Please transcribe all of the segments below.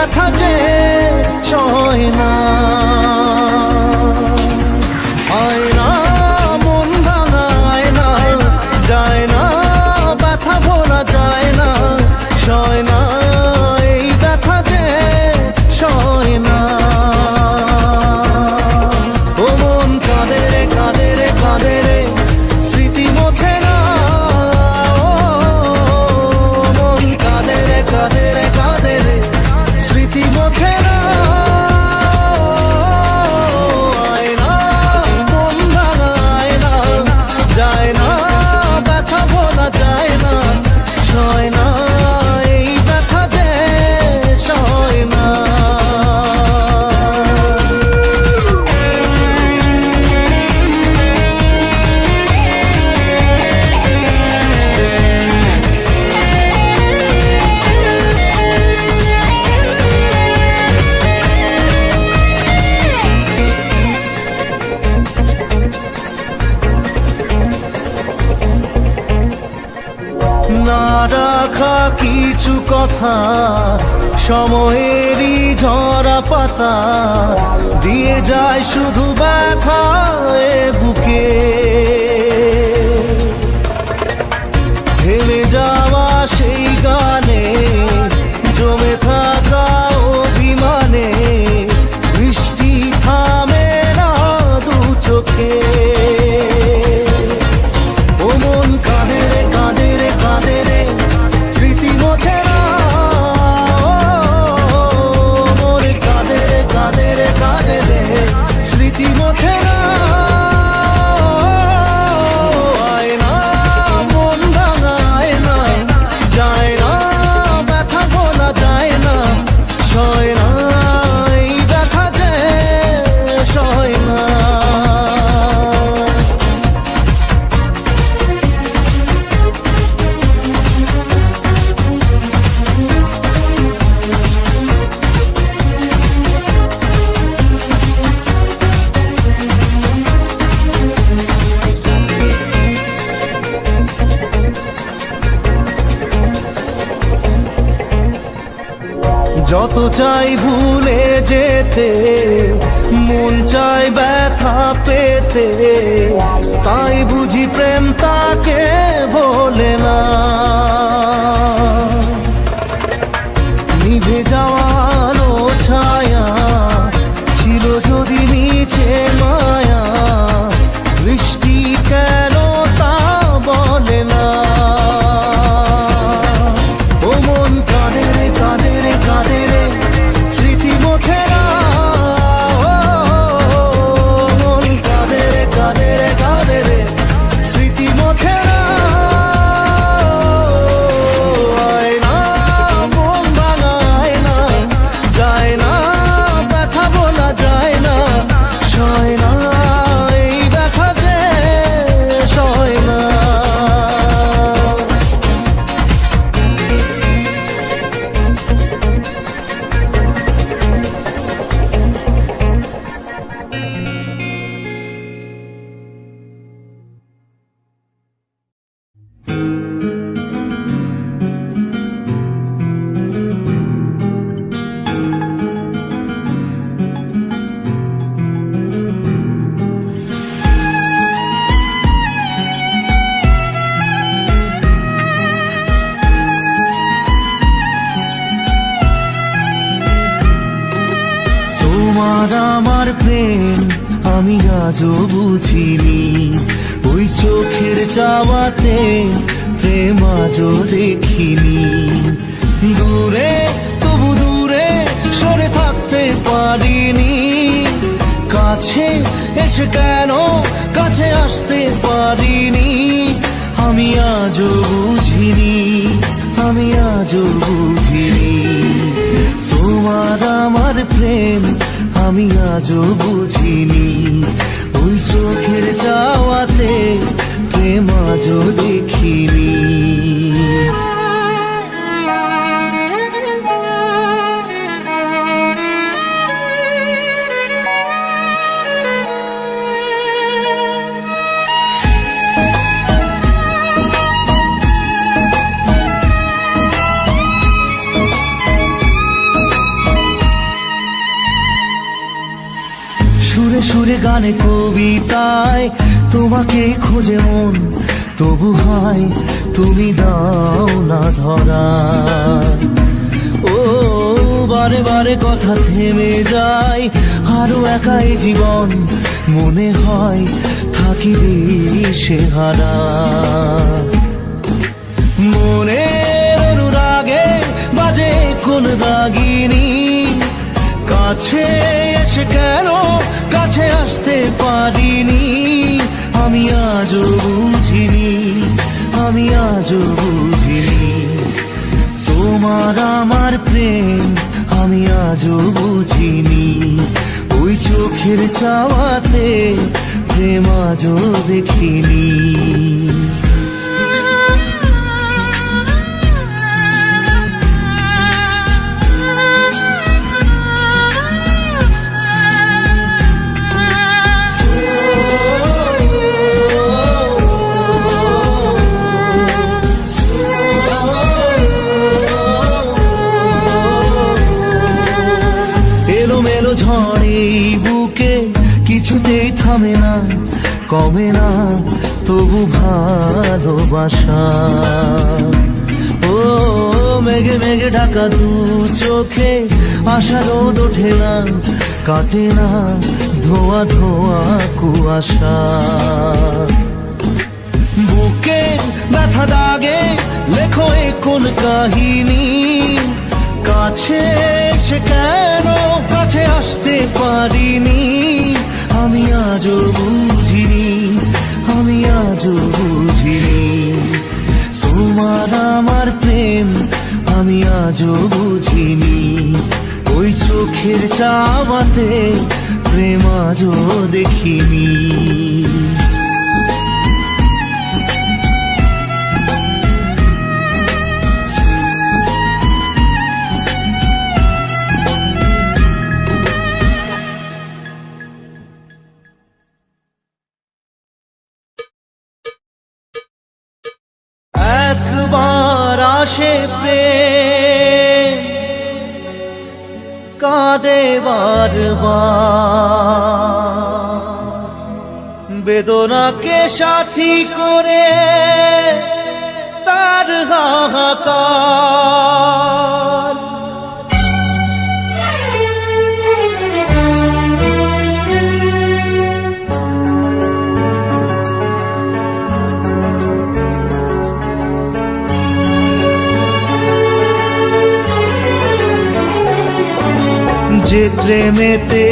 ব্যথা যে সয় না। আয়না মন ভাঙা আয়না, যায় না ব্যথা ভোলা যায় না, সয় না এই ব্যথা যে সয় না। ও মন কাঁদে রে কাঁদে রে কাঁদে রে, স্মৃতি মোছে না। ও মন কাঁদে রে কাঁদে রে কাঁদে রে, স্মৃতি মোছে না। আয়না মন ভাঙা আয়না, যায় না ব্যথা ভোলা যায় না, সয় না এই ব্যথা যে সয় না। না রাখা কিছু কথা, সময়েরই ঝরা পাতা, দিয়ে যায় শুধু ব্যথা এ বুকে। হেলে যাওয়া সেই গানে, জমে থাকা অভিমানে, বৃষ্টি থামে না দু চোখে। ও মন কাঁদে রে কাঁদে রে কাঁদে রে, স্মৃতি মোছে না। ও মন কাঁদে রে কাঁদে রে কাঁদে রে, স্মৃতি মোছে না। আয়না মন ভাঙা আয়না, যায় না ব্যথা ভোলা যায় না, সয় না এই ব্যথা যে সয় না। যত চাই ভুলে যেতে, মন চাই ব্যথা পেতে, তাই বুঝি প্রেম তাকে বলে না। নিভে যাওয়া আলো ছায়া ছিল যদি নিচে মায়া, বৃষ্টি কেন তা বলে না। ও মন কাঁদে রে কাঁদে রে কাঁদে রে, স্মৃতি মোছে না। ও মন কাঁদে রে কাঁদে রে কাঁদে রে, স্মৃতি মোছে না। আয়না মন ভাঙা আয়না, যায় না ব্যথা ভোলা যায় না, সয় না এই ব্যথা যে সয় না। তোমার আমার প্রেম আমি আজও বুঝিনি, ওই চোখের চাওয়াতে প্রেম আজও দেখিনি। দূরে তবু দূরে সরে থাকতে পারিনি, কাছে এসে কেন কাছে আসতে পারিনি। আমি আজও বুঝিনি, আমি আজও বুঝিনি, তোমার আমার প্রেম আমি আজও বুঝিনি। ওই চোখের চাওয়াতে প্রেম আজও দেখিনি। সুরে সুরে গানে কবিতায় তোমাকে খোঁজে মন, তবু হয় তুমি দাও না ধরা। ও বারে বারে কথা থেমে যায়, আরো একাই জীবন মনে হয় থাকি দিশে হারা। মনের অনুরাগে বাজে কোন রাগিনী, কাছে এসে কেন কাছে আসতে পারিনি। আমি আজও বুঝিনি, আমি আজও বুঝিনি তোমার আমার প্রেম, আমি আজও বুঝিনি। ওই চোখের চাওয়াতে প্রেম আজও দেখিনি। এলোমেলো ঝড়ে বুকে কিছুতেই থামে না, কমে না তবু ভালোবাসা। ও মেঘে মেঘে ঢাকা দু চোখে আশা রোদ ওঠে না, কাটে না ধোয়া ধোয়া কুয়াশা। বুকে ব্যথা দাগে লেখো এ কোন কাহিনী, কাছে এসে কেন কাছে আসতে পারিনি। আমি আজও বুঝিনি, আমি আজও বুঝিনি তোমার আমার প্রেম, আমি আজও বুঝিনি। ওই চোখের চাওয়াতে প্রেম আজও দেখিনি। একবার আসে প্রেম কাঁদে বারবার, বেদনাকে সাথী করে তার হাহাকার। যে প্রেমেতে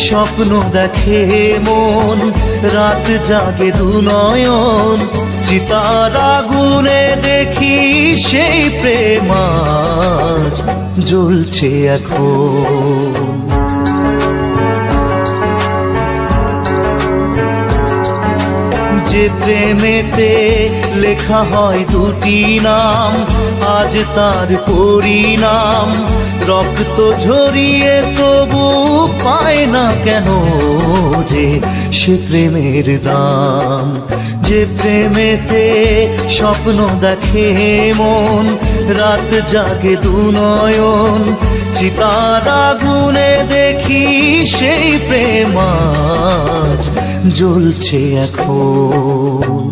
স্বপ্ন দেখে মন, রাত জাগে দু নয়ন, চিতার আগুনে দেখি সেই প্রেম আজ জ্বলছে এখন। যে প্রেমেতে লেখা হয় দুটি নাম, আজ তার পরিণাম রক্ত ঝরিয়ে তবু পায় না কেন যে সে প্রেমের দাম। যে প্রেমেতে স্বপ্ন দেখে মন, রাত জাগে দু নয়ন, চিতার আগুনে দেখি সেই প্রেম আজ জ্বলছে এখন।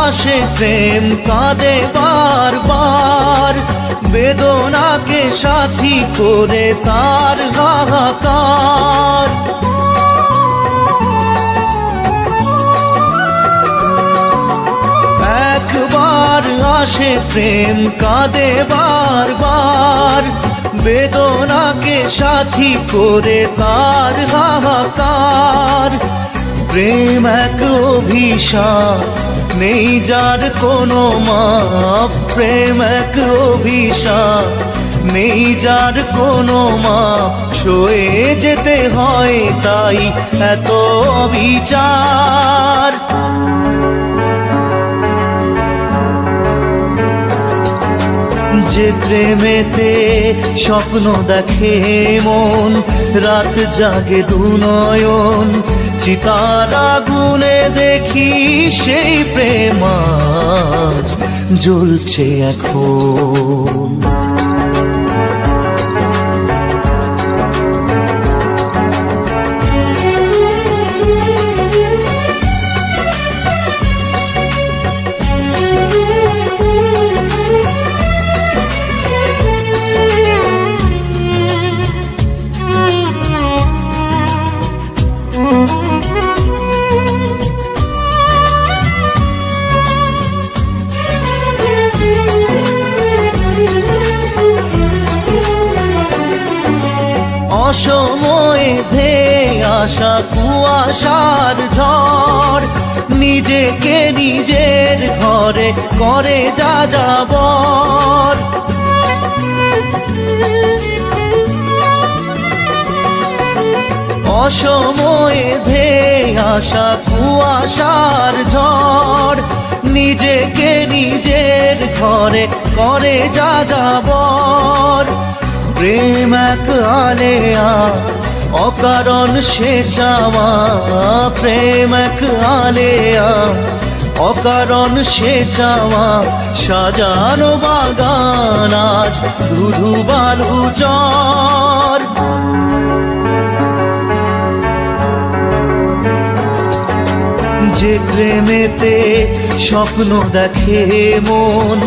আসে প্রেম কাঁদে বারবার, বেদনাকে সাথী করে তার হাহাকার। একবার আসে প্রেম কাঁদে বারবার, বেদনাকে সাথী করে তার হাহাকার। প্রেম এক অভিশাপ নেই যার কোনো মাপ, প্রেম এক অভিশাপ নেই যার কোনো মাপ, সয়ে যেতে হয় তাই এত বিচার। যে প্রেমেতে স্বপ্ন দেখে মন, রাত জাগে দুনয়ন, চিতার আগুনে দেখি সেই প্রেম আজ জ্বলছে এখন। অসময়ে ধেয়ে আসা কুয়াশার ঝড়, নিজেকে নিজের ঘরে করে যা যাবর। অসময়ে ধেয়ে আসা কুয়াশার ঝড়, নিজেকে নিজের ঘরে করে যা যাবর। প্রেম এক আলেয়া অকারণ সে চাওয়া, প্রেম এক আলেয়া অকারণ সে চাওয়া, সাজানো বাগান আজ ধুধু বালু চর। যে প্রেমেতে স্বপ্ন দেখে মন,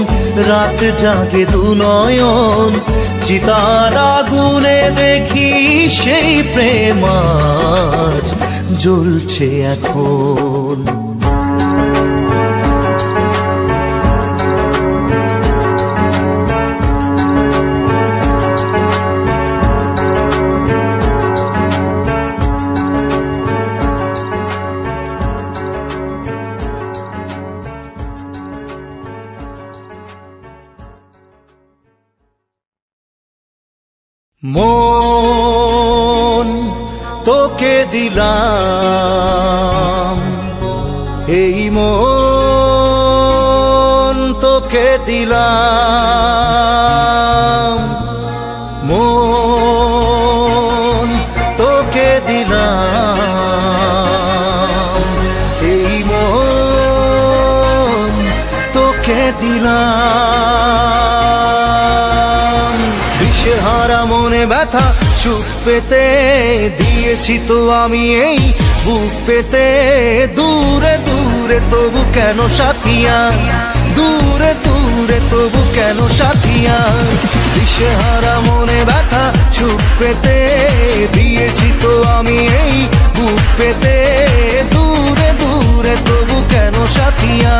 রাত জাগে দুনয়ন, চিতার আগুনে দেখি সেই প্রেম আজ জ্বলছে এখন। মন তোকে দিলাম, এই মন তোকে দিলাম, মন তোকে দিলাম, এই মন তোকে দিলাম। দিশেহারা মনে ব্যথা সুখ পেতে দিয়েছি তো আমি এই বুক পেতে, দূরে দূরে তবু কেন সাথিয়া, দূরে দূরে তবু কেন সাথিয়া। দিশেহারা মনে ব্যথা সুখ পেতে দিয়েছি তো আমি এই বুক পেতে, দূরে দূরে তবু কেন সাথিয়া,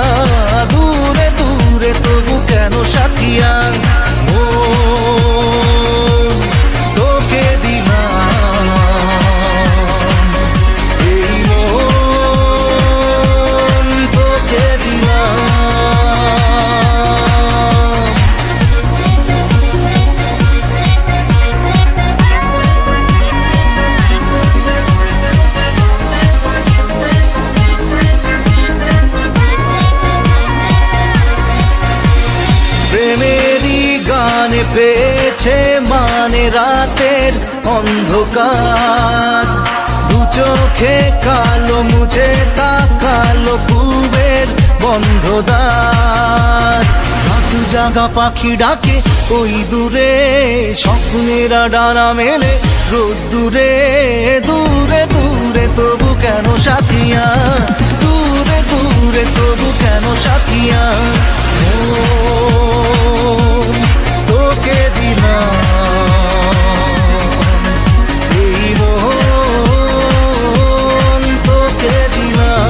দূরে দূরে তবু কেন সাথিয়া। তোকে দিলাম, এই মন তোকে দিলাম। প্রেমেরই গানে পেয়েছে মানে রাতের অন্ধকার, দু চোখে কালো মুছে তাকালো পূবের বন্ধ দ্বার। রাতু জাগা পাখি ডাকে ওই দূরে, স্বপ্নেরা ডানা মেলে রোদ দূরে, দূরে দূরে তবু কেন সাথিয়া, দূরে দূরে তবু কেন সাথিয়া। তোকে দিলাম, এই মন তোকে দিলাম।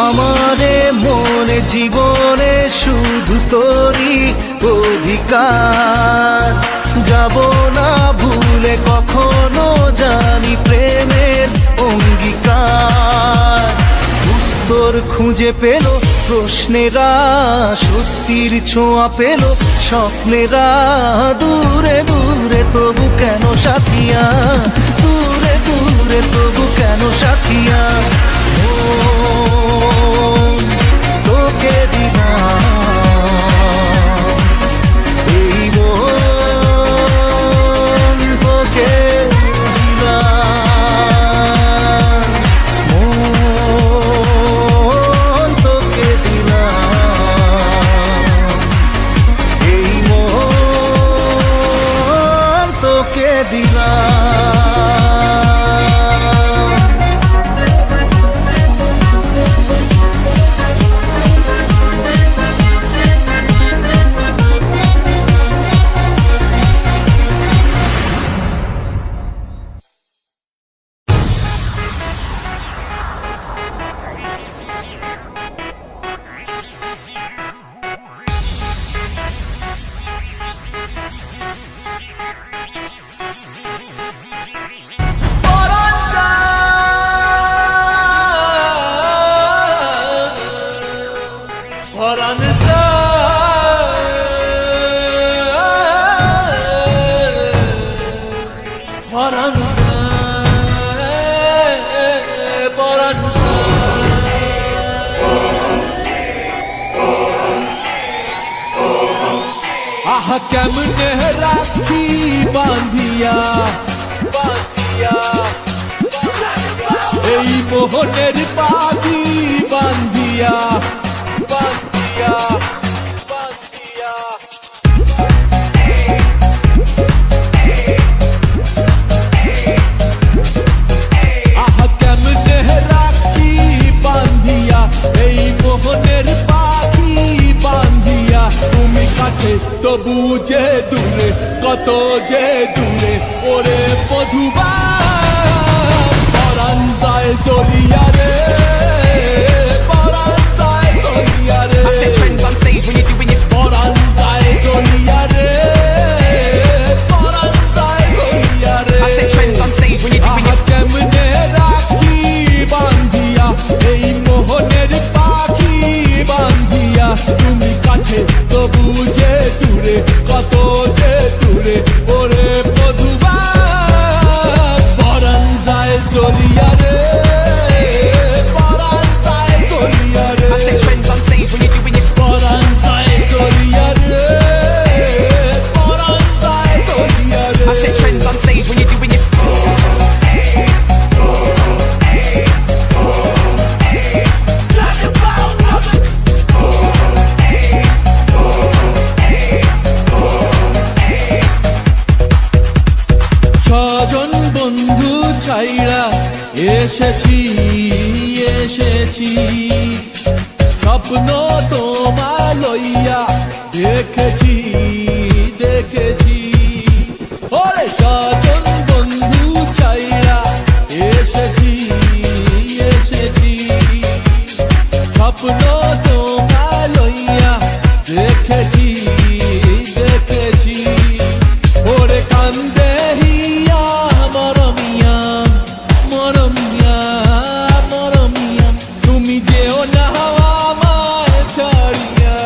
আমারে মনে জীবনে শুধু তোরই অধিকার, যাব না ভুলে কখনো জানি প্রেমের অঙ্গীকার। উত্তর খুঁজে পেল প্রশ্নেরা, সত্যির ছোঁয়া পেল স্বপ্নেরা, দূরে দূরে তবু কেন সাথিয়া, দূরে দূরে তবু কেন সাথিয়া। ও তোকে দিলাম এই মন, তোকে দিলাম মন, তোকে দিলাম এই মন, তোকে দিলাম। আহা কেমনে রাখি বাঁধিয়া বাঁধিয়া, এই মোহনের পাখি বাঁধিয়া বাঁধিয়া বাঁধিয়া। আহা কেমনে রাখি বাঁধিয়া, এই মোহনের পাখি বাঁধিয়া। তুমি কাছে তবু যে দূরে, কত যে দূরে ওরে মধুবা, পরাণ যায় জলিয়া রে, পরাণ যায় জলিয়া রে। পরাণ যায় জলিয়া রে, পরাণ যায় জলিয়া রে। আহা কেমনে রাখি বাঁধিয়া, এই মোহনের পাখি বাঁধিয়া। তুমি কাছে তবু যে দূরে, কত যে দূরে ওরে মধুবা, পরাণ যায় জলিয়া রে, পরাণ যায় জলিয়া রে। পরাণ যায় জলিয়া রে, পরাণ যায় জলিয়া রে। স্বজন বন্ধু ছাইড়া এসেছি এসেছি, স্বপ্ন তোমায় লইয়া দেখেছি দেখেছি। ওরে স্বজন বন্ধু ছাইড়া এসেছি এসেছি, স্বপ্ন তোমায় লইয়া দেখেছি দেখেছি। ওরে কান্দে হিয়া মরমিয়া মরমিয়া মরমিয়া, তুমি যেও না আমায় ছাড়িয়া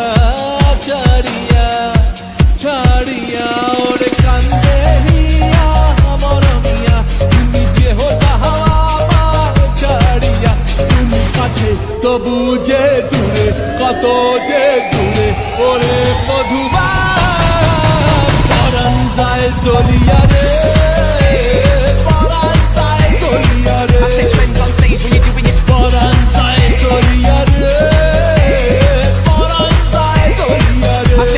ছাড়িয়া ছাড়িয়া। ওরে কান্দে হিয়া মরমিয়া, তুমি যেও না আমায় ছাড়িয়া। তুমি কাছে তবু যে দূরে, কত যে দূরে ওরে মধুবা, পরাণ যায় জলিয়া রে, পরাণ যায় জলিয়া রে। পরাণ যায় জলিয়া রে, পরাণ যায় জলিয়া রে।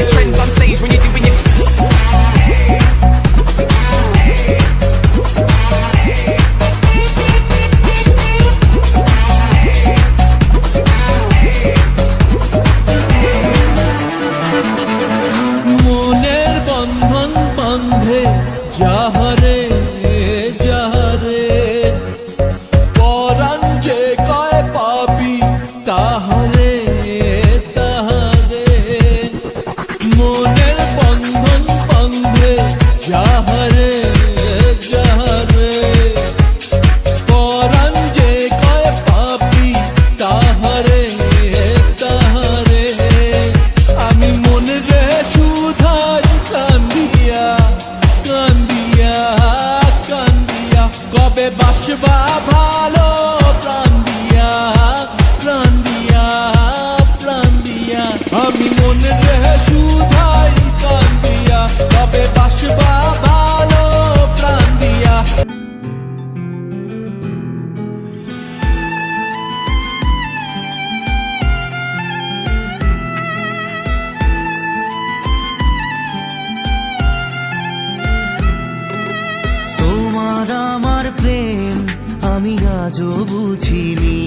আজও বুঝিনি,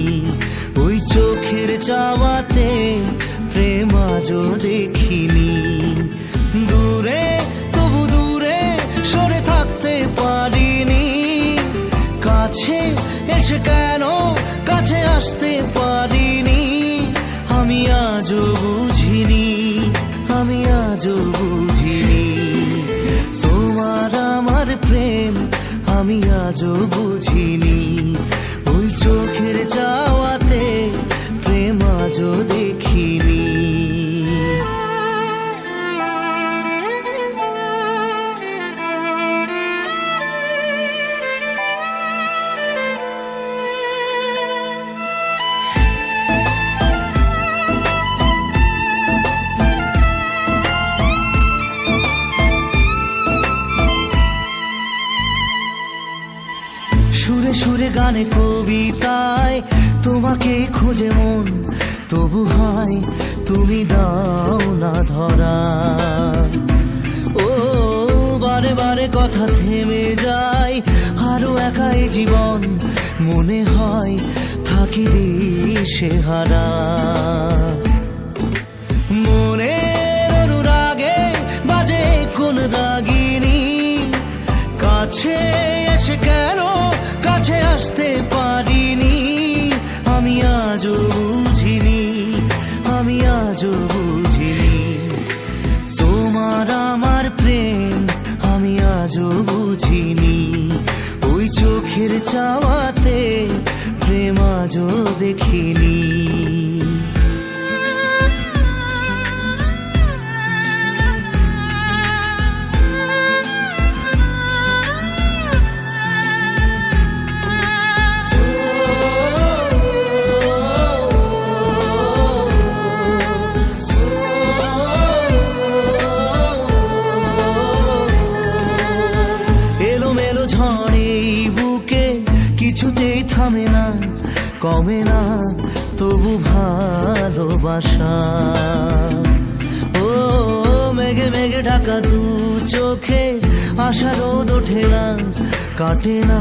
ওই চোখের চাওয়াতে প্রেম আজও দেখিনি। দূরে তবু দূরে সরে থাকতে পারিনি, কাছে এসে কেন কাছে আসতে পারিনি। আমি আজও বুঝিনি, আমি আজও বুঝিনি, তোমার আমার প্রেম আমি আজও বুঝিনি। ওই চোখের চাওয়াতে প্রেম আজও দেখিনি। সুরে সুরে গানে কবিতায় তোমাকে খোঁজে মন, তবু হয় তুমি দাও না ধরা। ও বারে বারে কথা থেমে যায়, আরো একাই জীবন মনে হয় থাকি দিশে হারা। মনের অনুরাগে বাজে কোন রাগিনী, কাছে এসে কেন কাছে আসতে পারিনি। আমি আজও বুঝিনি, আমি আজও বুঝিনি, তোমার আমার প্রেম আমি আজও বুঝিনি। ওই চোখের চাওয়াতে প্রেম আজও দেখিনি। কিছুতেই থামে না, কমে না তবু ভালোবাসা। ও মেঘে মেঘে ঢাকা দু চোখে আশা রোদ ওঠে না, কাটে না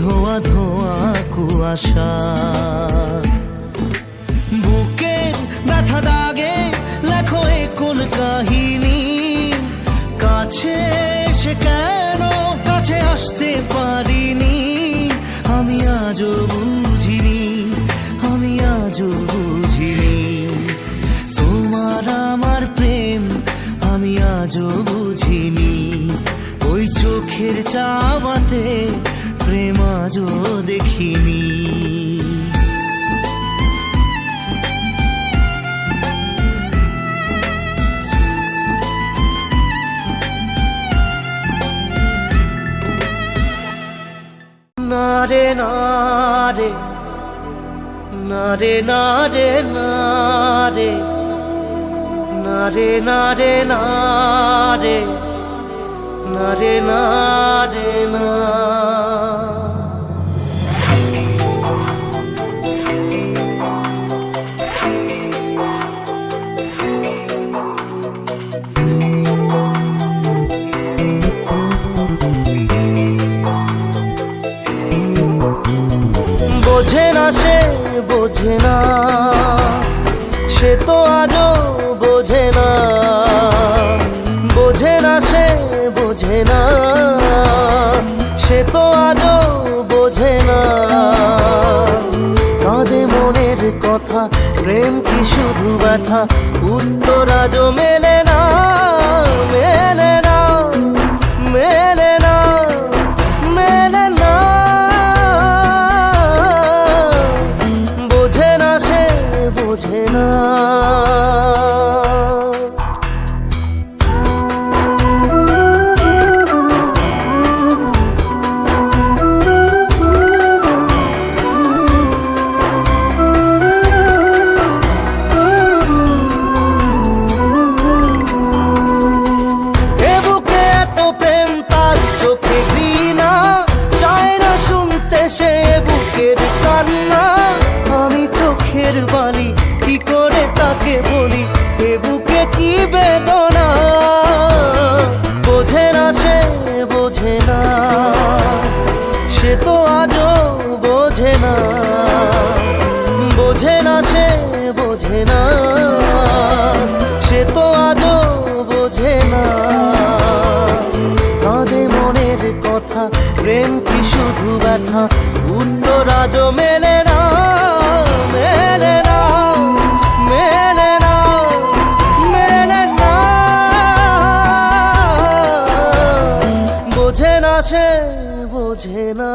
ধোয়া ধোয়া কুয়াশা। বুকের ব্যথা দাগে লেখো এ কোন কাহিনী, কাছে এসে কেন কাছে আসতে পারিনি। আমি আজও বুঝিনি, আমি আজও বুঝিনি, তোমার আমার প্রেম আমি আজও বুঝিনি। ওই চোখের চাওয়াতে প্রেম আজও দেখিনি। নারে নারে নারে নারে নারে নারে নারে নারে নারে নারে না। বোঝে না সে বোঝে না, সে তো আজও বোঝে না। বোঝে না সে বোঝে না, সে তো আজও বোঝে না। কাঁদে মনের কথা, প্রেম কি শুধু ব্যথা, উত্তর আজও মেলে না, মেলে না, মেলে না, মেলে না। বোঝে না সে বোঝে না। বাণী কি করে তাকে বলি, এ বুকে কি বেদনা। বোঝে না সে বোঝে না, সে তো আজও বোঝে না। বোঝে না সে বোঝে না, সে তো আজও বোঝে না। কাঁদে মনের কথা, প্রেম কি শুধু ব্যথা, উত্তর আজও মেলে না, মেলে না, মেলে না, মেলে না। বোঝে না সে বোঝে না।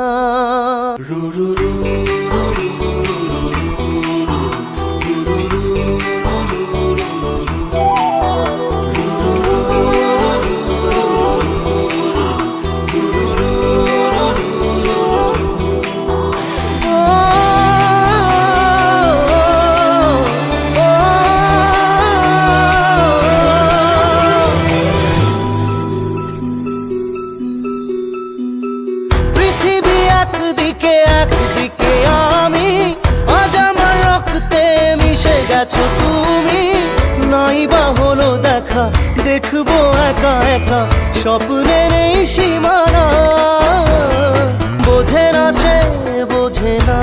একদিকে আমি, আজ আমার রক্তে মিশে গেছো তুমি। নাই বা হলো দেখা, দেখবো একা একা স্বপ্নের এই সীমানা। বোঝে না সে বোঝে না,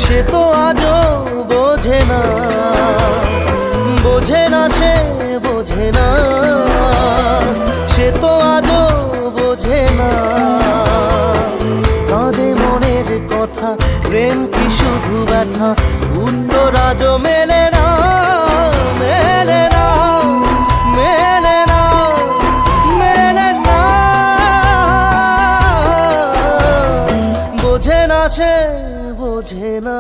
সে তো আজও বোঝে না। বোঝে না সে বোঝে না, সে তো আজও বোঝে না। কাঁদে মনের কথা, প্রেম কি শুধু ব্যথা, উত্তর আজও মেলে না, মেলে না, মেলে না, মেলে না। বোঝে না সে বোঝে না।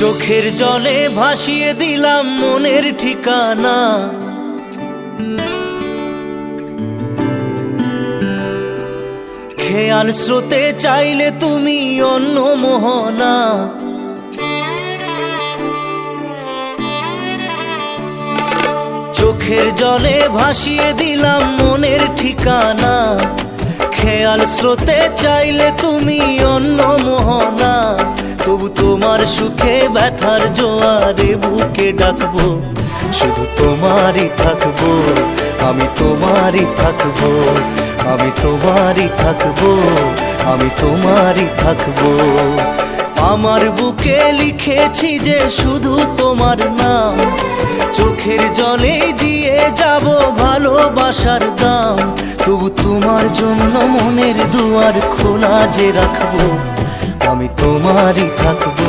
চোখের জলে ভাসিয়ে দিলাম মনের ঠিকানা। খেয়াল স্রোতে চাইলে তুমি অন্য মোহনা। চোখের জলে ভাসিয়ে দিলাম মনের ঠিকানা। খেয়াল স্রোতে চাইলে তুমি অন্য মোহনা। তবু তোমার সুখে ব্যথার জোয়ারে বুকে ডাকবো, শুধু তোমারই থাকবো, আমি তোমারই থাকবো, আমি তোমারই থাকবো, আমি তোমারই থাকবো। আমার বুকে লিখেছি যে শুধু তোমার নাম, চোখের জলে দিয়ে যাব ভালোবাসার দাম। তবু তোমার জন্য মনের দুয়ার খোলা যে রাখবো, আমি তোমারই থাকবো,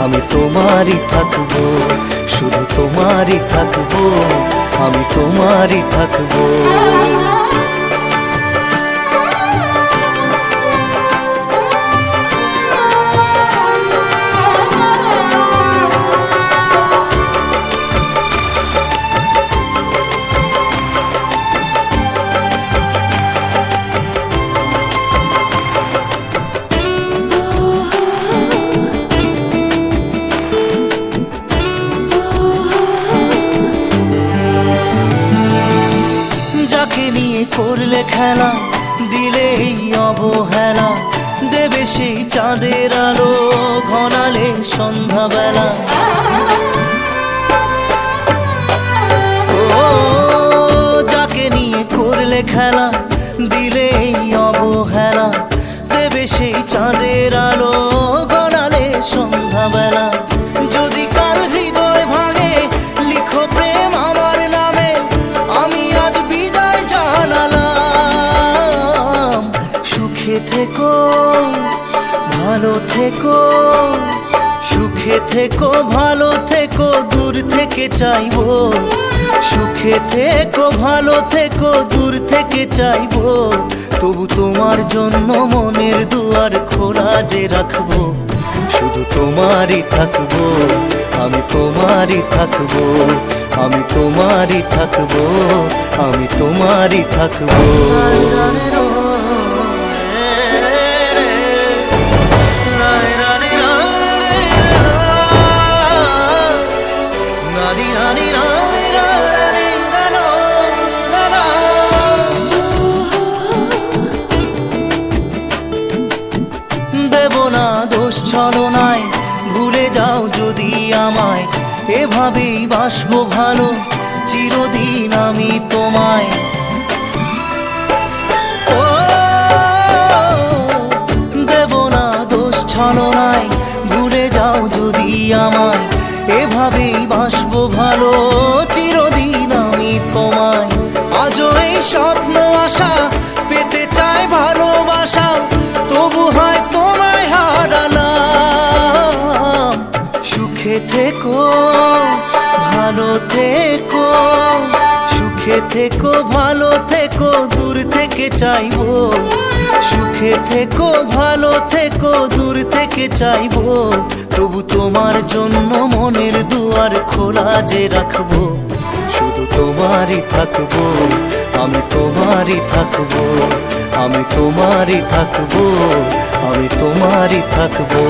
আমি তোমারই থাকবো, শুধু তোমারই থাকবো, আমি তোমারই থাকবো। করলে খেলা, দিলে এই অবহেলা, দেবে সেই চাঁদের আলো ঘনালে সন্ধ্যাবেলা। ও যাকে নিয়ে করলে খেলা, দিলে এই অবহেলা, দেবে সেই চাঁদের আলো ঘনালে সন্ধ্যাবেলা। যদি কাল হৃদয় ভাঙে লিখো প্রেম আমার নামে, আমি আজ বিদায় জানালাম। সুখে থেকো, ভালো থেকো, সুখে থেকো ভালো থেকো দূর থেকে চাইবো, সুখে থেকো ভালো থেকো দূর থেকে চাইবো, তবু তোমার জন্য মনের দুয়ার খোলা যে রাখবো, শুধু তোমারই থাকবো, আমি তোমারই থাকবো, আমি তোমারই থাকবো, আমি তোমারই থাকবো। দেব না দোষ ছলনায়, ভুলে যাও যদি আমায়, এভাবেই বাসবো ভালো চিরদিন আমি তোমায়। ও দেব না দোষ ছলনায়, ভুলে যাও যদি আমায়, এভাবেই বাসবো ভালো চিরদিন আমি তোমায়। আজও এই স্বপ্ন আশা পেতে চাই ভালোবাসা, তবু হয় তোমায় হারালাম। সুখে থেকো ভালো থেকো, সুখে থেকো ভালো থেকো দূর থেকে চাইবো, সুখে থেকো ভালো থেকো দূর থেকে চাইবো, তবু তোমার জন্য মনের দুয়ার খোলা যে রাখবো, শুধু তোমারই থাকবো, আমি তোমারই থাকবো, আমি তোমারই থাকবো, আমি তোমারই থাকবো।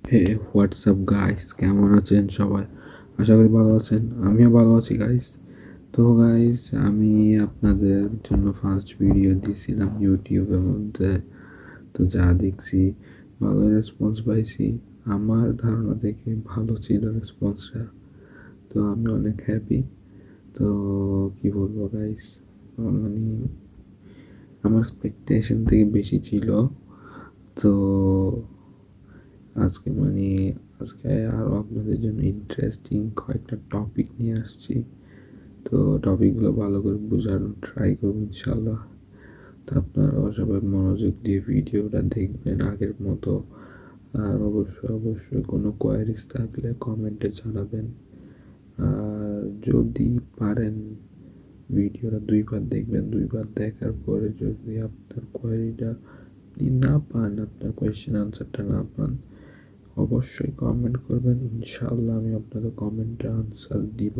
হে হোয়াটসঅ্যাপ গাইস, কেমন আছেন সবাই? আশা করি ভালো আছেন, আমিও ভালো আছি গাইস। তো গাইস, আমি আপনাদের জন্য ফার্স্ট ভিডিও দিয়েছিলাম ইউটিউবের মধ্যে, তো যা দেখছি ভালো রেসপন্স পাইছি, আমার ধারণা থেকে ভালো ছিল রেসপন্সটা, তো আমি অনেক হ্যাপি। তো কি বলবো গাইস, মানে আমার এক্সপেকটেশন থেকে বেশি ছিল। তো আজকে আরও আপনাদের জন্য ইন্টারেস্টিং কয়েকটা টপিক নিয়ে আসছি, তো টপিকগুলো ভালো করে বোঝানোর ট্রাই করবো ইনশাল্লাহ। তো আপনারাও সবাই মনোযোগ দিয়ে ভিডিওটা দেখবেন আগের মতো, আর অবশ্যই কোনো কোয়ারিজ থাকলে কমেন্টে জানাবেন, আর যদি পারেন ভিডিওটা দুইবার দেখবেন, দুইবার দেখার পরে যদি আপনার কোয়ারিটা না পান, আপনার কোয়েশ্চেন আনসারটা না পান, অবশ্যই কমেন্ট করবেন, ইনশাআল্লাহ আমি আপনাদের কমেন্টে আনসার দিব।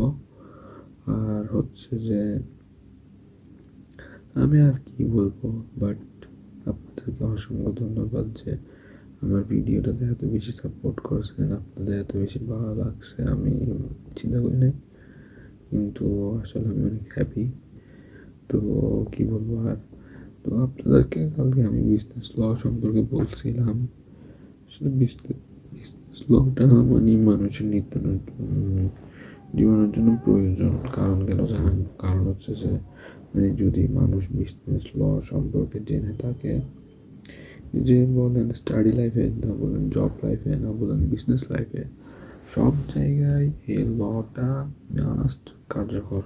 আর হচ্ছে যে আমি আর কি বলবো, বাট আপনাদেরকে অসংখ্য ধন্যবাদ যে আমার ভিডিওটাতে এত বেশি সাপোর্ট করছেন, আপনাদের এত বেশি ভালো লাগছে, আমি চিন্তা করি নাই, কিন্তু আসলে আমি অনেক হ্যাপি। তো কি বলবো আর, তো আপনাদেরকে কালকে আমি বিজনেস ল সম্পর্কে বলছিলাম। আসলে বিজনেস লটা মানুষের নিত্য নতুন জীবনের জন্য প্রয়োজন। কারণ কেন জানেন? কারণ হচ্ছে যে যদি মানুষ বিজনেস ল সম্পর্কে জেনে থাকে, যে বলেন স্টাডি লাইফে, না বলেন জব লাইফে, না বলেন বিজনেস লাইফে, সব জায়গায় এই লটা মাস্ট কার্যকর।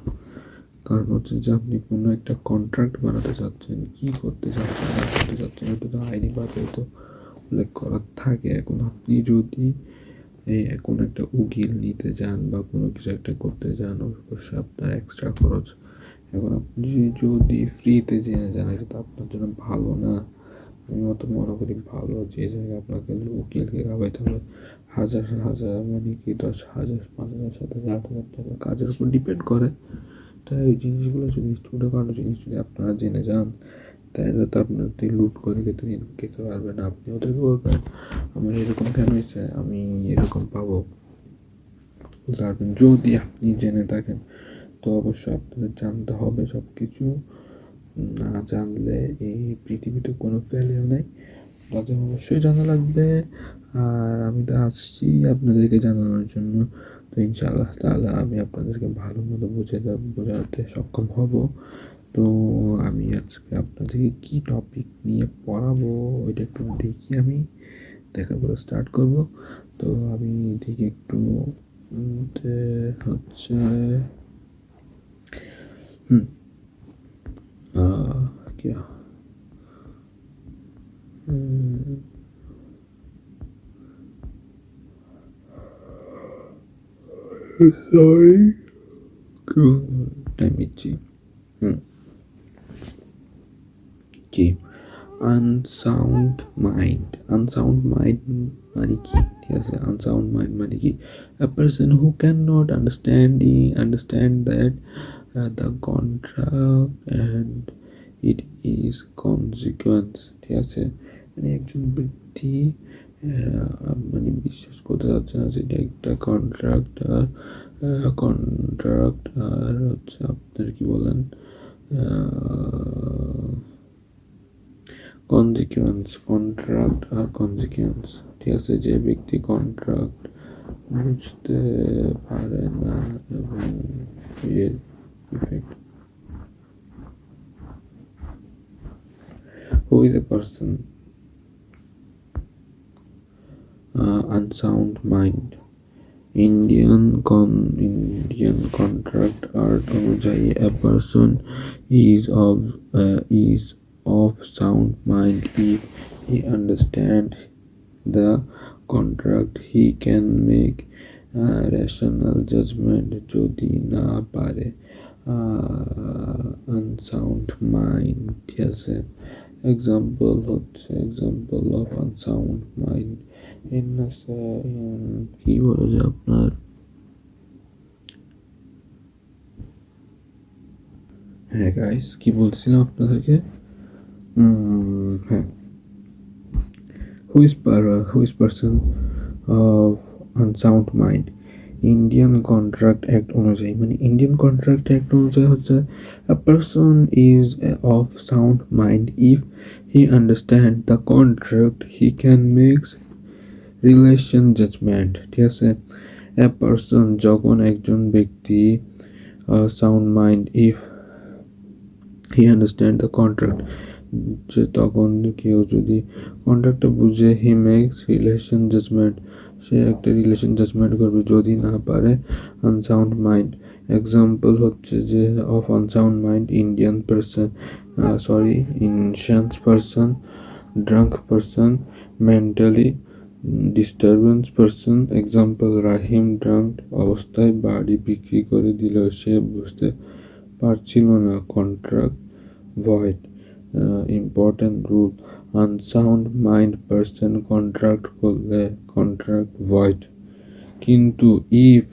কারণ হচ্ছে যে আপনি কোনো একটা কন্ট্রাক্ট বানাতে চাচ্ছেন, কি করতে চাচ্ছেন না করতে চাচ্ছেন, ওটা তো আইনি ভাবে তো উল্লেখ করা থাকে। এখন আপনি যদি কোনো একটা উকিল নিতে যান বা কোনো কিছু একটা করতে যান, অবশ্যই আপনার এক্সট্রা খরচ। এখন আপনি যদি ফ্রিতে জেনে যান, এটা তো আপনার জন্য ভালো না। আমি মতো মনে করি ভালো, যে জায়গায় আপনাকে উকিলকে খাওয়াইতে হবে হাজার হাজার, কি 10,000, 5,000, 7,000, 8,000 টাকা, কাজের উপর ডিপেন্ড করে। তাই ওই জিনিসগুলো যদি ছোটোখাটো জিনিস যদি আপনারা জেনে যান, তাহলে তো আপনার লুট করে খেতে পারবেন। আপনি ওদেরকে বলবেন আমার এরকম কেন হয়েছে, আমি এরকম পাবো, বুঝতে পারবেন। যদি আপনি জেনে থাকেন, তো অবশ্যই আপনাদের জানতে হবে সব কিছু। না জানলে এই পৃথিবীতে কোনো ভ্যালিউ নেই। তাদের অবশ্যই জানা লাগবে। আর আমি তো আসছি আপনাদেরকে জানানোর জন্য। তো ইনশাআল্লাহ তাআলা আমি আপনাদেরকে ভালো মতো বোঝাতে সক্ষম হব। তো আমি আজকে আপনাদেরকে কি টপিক নিয়ে পড়াবো ওইটা একটু দেখি, আমি দেখার পরে স্টার্ট করব। তো আমি দেখি একটু হচ্ছে হুম কি সরি টাইম নিচ্ছি। হুম কি আনসাউন্ড মাইন্ড মানে কি? ঠিক আছে, আনসাউন্ড মাইন্ড মানে কি? A person who cannot understand that the contract and it is consequence। ঠিক আছে, মানে একজন ব্যক্তি মানে বিশ্বাস করতে যাচ্ছে না যেটা একটা কন্ট্রাক্ট আর হচ্ছে আপনার কি বলেন কন্ট্রাক্ট আর কনজিকুয়েন্স। ঠিক আছে, যে ব্যক্তি কন্ট্রাক্ট বুঝতে পারে না এবং এর effect. Who is a person unsound mind? Indian contract art অনুযায়ী a person is of sound mind if he understands the contract, he can make rational judgment। যদি না পারে unsound mind। ঠিক আছে, এক্সাম্পল অফ আনসাউন্ড মাইন্ড কি বলে যে আপনার হ্যাঁ গাইস, কি বলছিলাম আপনাদেরকে? হ্যাঁ, who is person of unsound mind? Indian contract act অনুযায়ী, মানে ইন্ডিয়ান কন্ট্রাক্ট অ্যাক্ট অনুযায়ী হচ্ছে a person is of sound mind if he understand the contract, he can make relation judgement. ঠিক আছে, a person যখন একজন ব্যক্তি sound mind if he understand the contract, যে তখন কেউ যদি কন্ট্রাক্টটা বুঝে হি মেক্স রিলেশন জাজমেন্ট, সে একটা রিলেশন জাজমেন্ট করবে। যদি না পারে আনসাউন্ড মাইন্ড। এক্সাম্পল হচ্ছে যে of unsound mind Indian person insane person, drunk person, mentally disturbance person. Example Rahim drunk অবস্থায় বাড়ি বিক্রি করে দিল, সে বুঝতে পারছিল না। Contract void. Important rule, unsound mind person contract করলে কন্ট্রাক্ট ভয়েড, কিন্তু if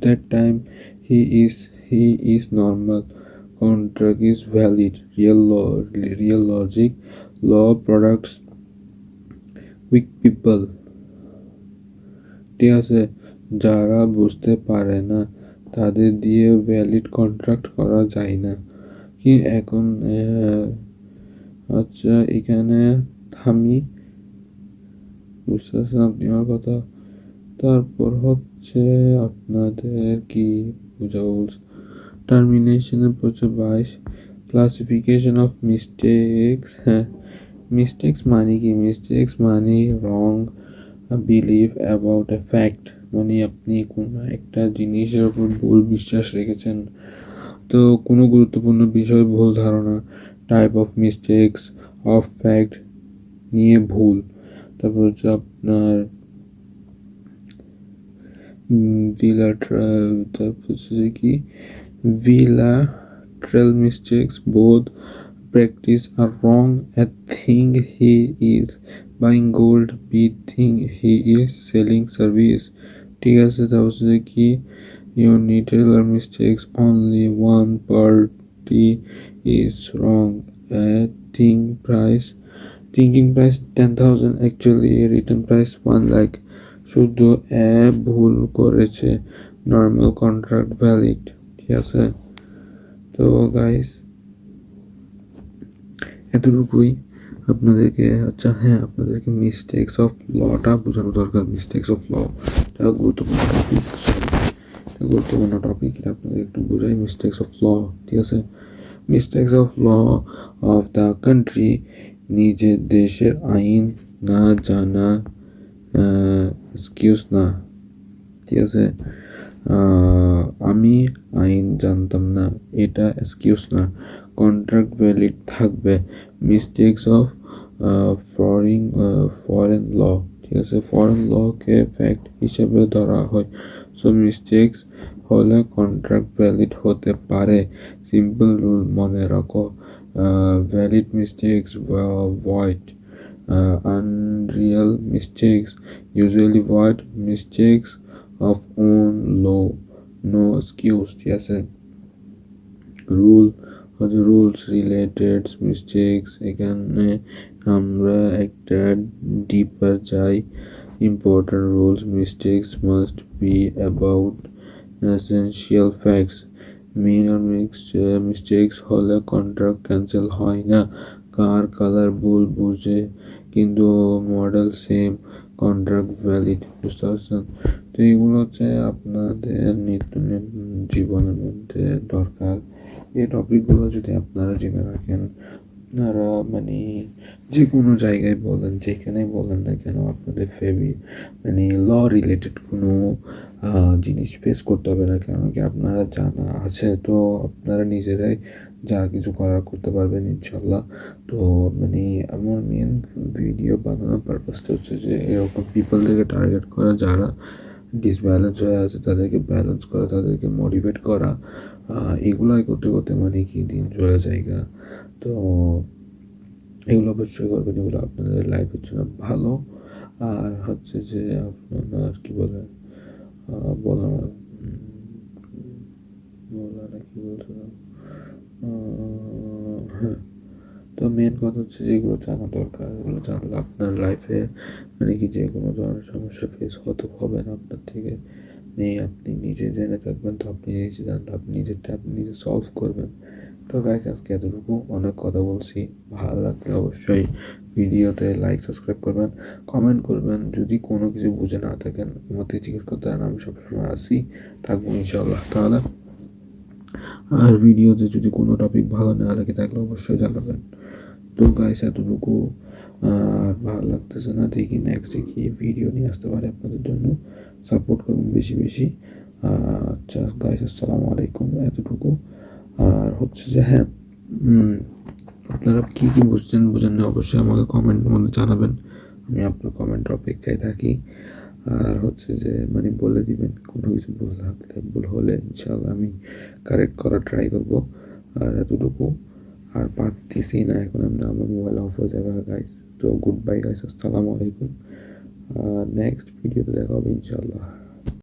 that time he is normal, contract is valid। real logic, law products weak people। ঠিক আছে, যারা বুঝতে পারে না তাদের দিয়ে ভ্যালিড কন্ট্রাক্ট করা যায় না। কি এখন আচ্ছা এখানে থামি, বুঝতে পারছেন আপনি আমার কথা? তারপর হচ্ছে আপনাদের কি বোঝাবো বলছে, টার্মিনেশনের 22 ক্লাসিফিকেশন অফ মিস্টেকস। হ্যাঁ, মিস্টেকস মানে কি? মিস্টেকস মানে রং বিলিভ অ্যাবাউট এ ফ্যাক্ট, মানে আপনি কোনো একটা জিনিসের উপর ভুল বিশ্বাস রেখেছেন। তো কোনো গুরুত্বপূর্ণ বিষয় ভুল ধারণা। Type of mistakes of fact নিয়ে ভুল। তারপর হচ্ছে আপনার bilateral mistakes, both practice are wrong। A think he is buying gold, B think he is selling service। ঠিক আছে, তারপর হচ্ছে কি unilateral mistakes, only one party is wrong। thinking price 10,000, actually written price 1 lakh। শুধু ভুল করেছে, normal contract valid. ঠিক আছে, তো গাইস এতটুকুই। আপনাদেরকে আচ্ছা হ্যাঁ আপনাদেরকে মিস্টেক্স অফ লটা বোঝানো দরকার। মিস্টেক্স অফ ল এটা গুরুত্বপূর্ণ টপিক, এটা গুরুত্বপূর্ণ টপিক, এটা আপনাদের একটু বোঝাই। মিস্টেক্স অফ ল, ঠিক আছে? Mistakes of law of the country, নিজের দেশের আইন না জানা, এক্সকিউজ না, ঠিক আছে? আমি আইন জানতাম না, এটা এক্সকিউজ না। কন্ট্রাক্ট ভ্যালিড থাকবে। মিস্টেক্স অফ ফরেন ল, ঠিক আছে? ফরেন লকে ফ্যাক্ট হিসেবে ধরা হয়। সো মিস্টেক্স হলে কন্ট্রাক্ট ভ্যালিড হতে পারে। সিম্পল রুল মনে রাখো, valid mistakes void, unreal mistakes usually void, mistakes of own law no excuse, ঠিক আছে? রুল হচ্ছে রুলস রিলেটেড মিস্টেক্স, এখানে আমরা একটা ডিপার যাই। Important rules, mistakes must be about essential facts. Mirror mistakes হলে কন্ট্রাক্ট ক্যান্সেল হয় না। কার কালার ভুল বুঝে কিন্তু মডেল সেম, কন্ট্রাক্ট ভ্যালিড। বুঝতে পারছেন? তো এগুলো হচ্ছে আপনাদের নিত্য জীবনের মধ্যে দরকার। এই টপিকগুলো যদি আপনারা জেনে রাখেন, আপনারা মানে যে কোনো জায়গায় বলেন, যেখানেই বলেন না কেন, আপনাদের মানে ল রিলেটেড কোনো জিনিস ফেস করতে হবে না। কেন কি আপনারা জানা আছে, তো আপনারা নিজেরাই যা কিছু করার করতে পারবেন ইনশাল্লাহ। তো মানে আমার মেন ভিডিও বানানোর পারপাসটা হচ্ছে যে এরকম পিপলদেরকে টার্গেট করা, যারা ডিসব্যালেন্স হয়ে আছে তাদেরকে ব্যালেন্স করা, তাদেরকে মোটিভেট করা। এগুলাই করতে করতে মানে কি দিন চলে জায়গা। তো এগুলো অবশ্যই করবেন, এগুলো আপনাদের লাইফের জন্য ভালো। আর হচ্ছে যে আপনার কি বলে বলার কি বলছিলাম, হ্যাঁ, তো মেন কথা হচ্ছে যে এগুলো জানা দরকার। এগুলো জানলে আপনার লাইফে মানে কি যে কোনো ধরনের সমস্যা ফেস হতে হবে না আপনার থেকে। আপনি নিজে জেনে থাকবেন, তো আপনি নিজে জানলে আপনি নিজে সলভ করবেন। তো গাইস আজকে এতটুকু, অনেক কথা বলছি। ভালো লাগলে অবশ্যই ভিডিওতে লাইক সাবস্ক্রাইব করবেন, কমেন্ট করবেন। যদি কোনো কিছু বুঝে না থাকেন আমাকে জিজ্ঞেস করতে পারেন, আমি সবসময় আসি থাকবো ইনশাআল্লাহ তাআলা। আর ভিডিওতে যদি কোনো টপিক ভালো না লাগে থাকলে অবশ্যই জানাবেন। তো গাইস এতটুকু, আর ভালো লাগতেছে না, দেখি নেক্সট কি ভিডিও নিয়ে আসতে পারে আপনাদের জন্য। সাপোর্ট করুন বেশি বেশি। আচ্ছা গাইস, আসসালামু আলাইকুম, এতটুকু। আর হচ্ছে যে হ্যাঁ, আপনারা কী কী বুঝেন না অবশ্যই আমাকে কমেন্টের মধ্যে জানাবেন। আমি আপনার কমেন্টের অপেক্ষায় থাকি। আর হচ্ছে যে মানে বলে দিবেন কোনো কিছু ভুল হলে ইনশাআল্লাহ আমি কারেক্ট করার ট্রাই করব। আর এতটুকু, আর পারতেছি না এখন, আমার মোবাইল অফ হয়ে যাবে গাইস। তো গুড বাই গাইস, আসসালামু আলাইকুম। নেক্সট ভিডিওতে দেখা হবে ইনশাআল্লাহ।